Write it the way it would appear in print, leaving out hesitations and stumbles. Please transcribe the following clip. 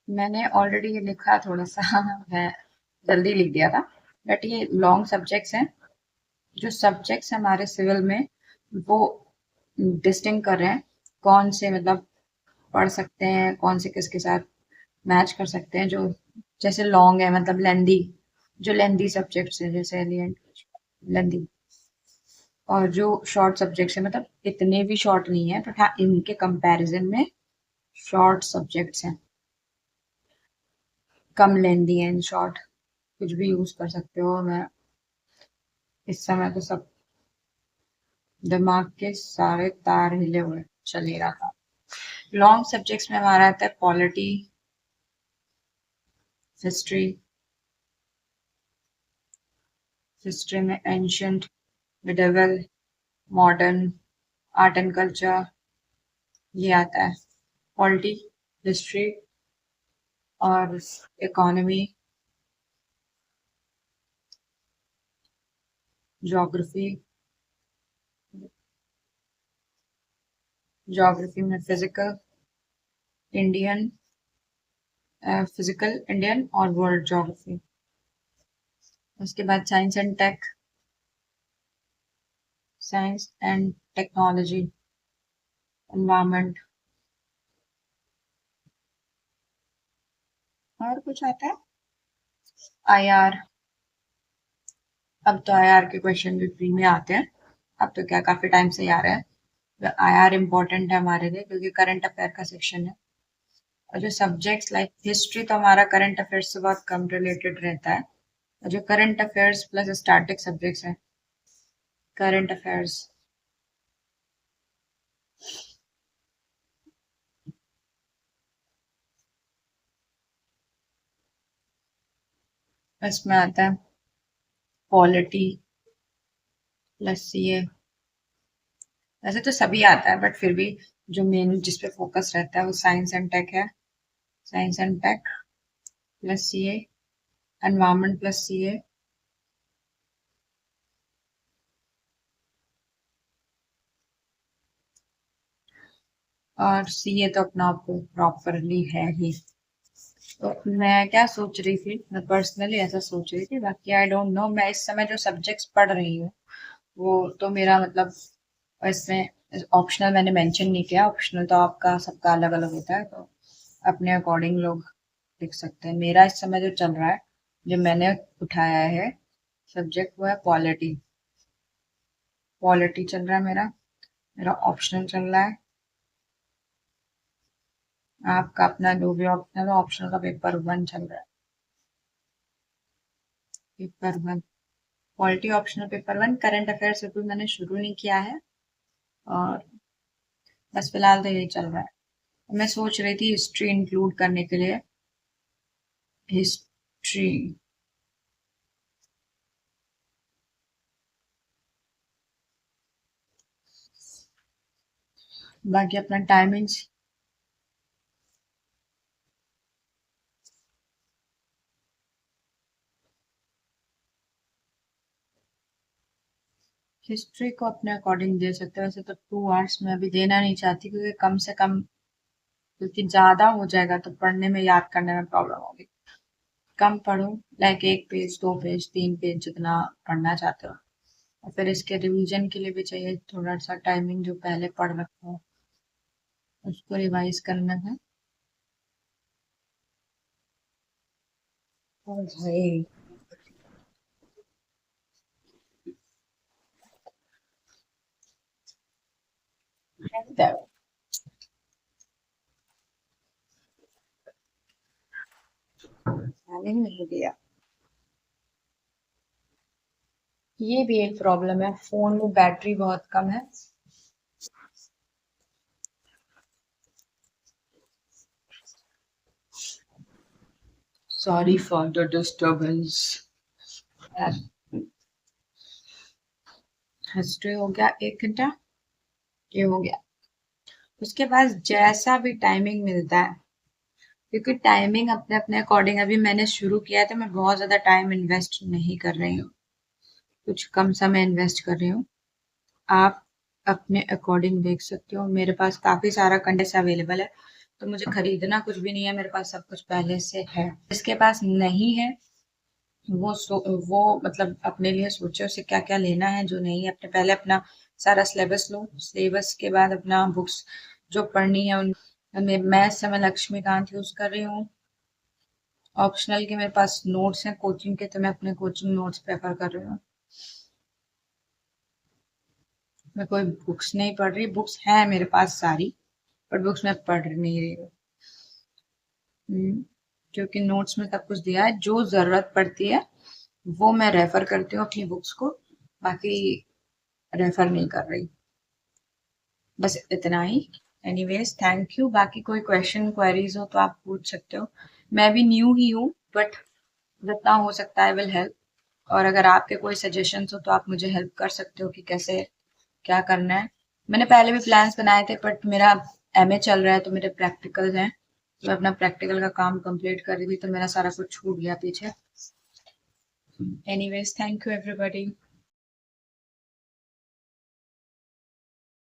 मैंने ऑलरेडी ये लिखा थोड़ा सा मैं जल्दी लिख दिया था बट ये लॉन्ग सब्जेक्ट्स हैं। जो सब्जेक्ट्स हमारे सिविल में वो डिस्टिंग कर रहे हैं कौन से मतलब पढ़ सकते हैं, कौन से किसके साथ मैच कर सकते हैं। जो जैसे लॉन्ग है मतलब लेंदी, जो लेंदी सब्जेक्ट्स है जैसे लेंदी, और जो शॉर्ट सब्जेक्ट्स है मतलब इतने भी शॉर्ट नहीं है बट हाँ इनके कंपैरिजन में शॉर्ट सब्जेक्ट्स हैं, कम लेंदी है। इन शॉर्ट कुछ भी यूज कर सकते हो। मैं इस समय तो सब दिमाग के सारे तार हिले हुए चल ही रहा था। लॉन्ग सब्जेक्ट्स में हमारा आता है पॉलिटी, हिस्ट्री, हिस्ट्री में ancient, medieval, modern, art and culture, ये आता है। पॉलिटी, हिस्ट्री और इकोनॉमी, ज्योग्राफी, ज्योग्राफी में फिजिकल इंडियन, फिजिकल इंडियन और वर्ल्ड ज्योग्राफी। उसके बाद science and tech, science and technology, environment. और कुछ आता है आईआर। अब तो आईआर के क्वेश्चन भी फ्री में आते हैं। अब तो क्या काफी टाइम से ही आ रहे हैं। आईआर इम्पोर्टेंट है हमारे लिए क्योंकि करंट अफेयर का सेक्शन है। और जो सब्जेक्ट्स लाइक हिस्ट्री तो हमारा करंट अफेयर्स से बहुत कम रिलेटेड रहता है। और जो current affairs plus static subjects हैं, करंट अफेयर्स, इसमें आता है पॉलिटी प्लस सीए। वैसे तो सभी आता है बट फिर भी जो मेन जिस पे फोकस रहता है वो साइंस एंड टेक है। Science and tech plus CA, environment plus CA. और सीए तो अपना प्रॉपरली है ही। तो मैं क्या सोच रही थी, मैं पर्सनली ऐसा सोच रही थी, बाकी आई डोंट नो। मैं इस समय जो सब्जेक्ट्स पढ़ रही हूँ वो तो मेरा मतलब इसमें ऑप्शनल मैंने मेंशन नहीं किया। ऑप्शनल तो आपका सबका अलग अलग होता है, तो अपने अकॉर्डिंग लोग लिख सकते हैं। मेरा इस समय जो चल रहा है, जो मैंने उठाया है सब्जेक्ट, वो है पॉलिटी। पॉलिटी चल रहा है मेरा। मेरा ऑप्शनल चल रहा है। आपका अपना जो भी ऑप्शनल, ऑप्शनल का पेपर 1 चल रहा है। Paper 1 polity optional paper 1। Current affairs अभी मैंने शुरू नहीं किया है और बस फिलहाल तो यही चल रहा है। मैं सोच रही थी हिस्ट्री इंक्लूड करने के लिए। हिस्ट्री, बाकी अपना टाइमिंग्स। हिस्ट्री को अपने अकॉर्डिंग दे सकते हैं। वैसे तो 2 आवर्स में अभी देना नहीं चाहती क्योंकि कम से कम, क्योंकि ज्यादा हो जाएगा तो पढ़ने में, याद करने में प्रॉब्लम होगी। कम पढ़ो, लाइक 1 पेज 2 पेज 3 पेज जितना पढ़ना चाहते हो। और फिर इसके रिवीजन के लिए भी चाहिए थोड़ा सा टाइमिंग। जो पहले पढ़ रखा हो उसको रिवाइज करना है। और भाई मैंने नहीं दिया। ये भी एक प्रॉब्लम है, फोन में बैटरी बहुत कम है। Sorry for the disturbance. History हो गया 1 घंटा, ये हो गया। उसके बाद जैसा भी टाइमिंग मिलता है, क्योंकि टाइमिंग अपने अपने अकॉर्डिंग, अभी मैंने शुरू किया है तो मैं बहुत ज्यादा टाइम इन्वेस्ट नहीं कर रही हूँ, कुछ कम समय इन्वेस्ट कर रही हूँ। आप अपने अकॉर्डिंग देख सकते हो। मेरे पास काफी सारा कंटेंट अवेलेबल है। तो मुझे खरीदना कुछ भी नहीं है, मेरे पास सब कुछ पहले से है। जिसके पास नहीं है वो मतलब अपने लिए सोचे उसे क्या क्या लेना है, जो नहीं है अपने पहले अपना सारा सिलेबस लो। सिलेबस के बाद अपना बुक्स जो पढ़नी है उनमें मैथ्स से मैं लक्ष्मीकांत यूज कर रही हूँ। ऑप्शनल के मेरे पास नोट्स हैं कोचिंग के, तो मैं अपने कोचिंग नोट्स प्रेफर कर रही हूँ। मैं कोई बुक्स नहीं पढ़ रही, बुक्स हैं मेरे पास सारी, पर बुक्स मैं पढ़ नहीं रही हूँ। क्योंकि नोट्स में सब कुछ दिया है, जो जरूरत पड़ती है वो मैं रेफर करती हूँ अपनी बुक्स को, बाकी रेफर नहीं कर रही। बस इतना ही। Anyways thank you. बाकी कोई क्वेश्चन क्वेरीज हो तो आप पूछ सकते हो। मैं भी न्यू ही हूँ, बट जितना हो सकता है विल हेल्प। और अगर आपके कोई सजेशंस हो तो आप मुझे हेल्प कर सकते हो कि कैसे क्या करना है। मैंने पहले भी प्लान्स बनाए थे, बट मेरा एमए चल रहा है तो मेरे प्रैक्टिकल्स हैं, तो मैं अपना प्रैक्टिकल का काम कंप्लीट कर रही थी, तो मेरा सारा कुछ छूट गया पीछे। Anyways thank you everybody.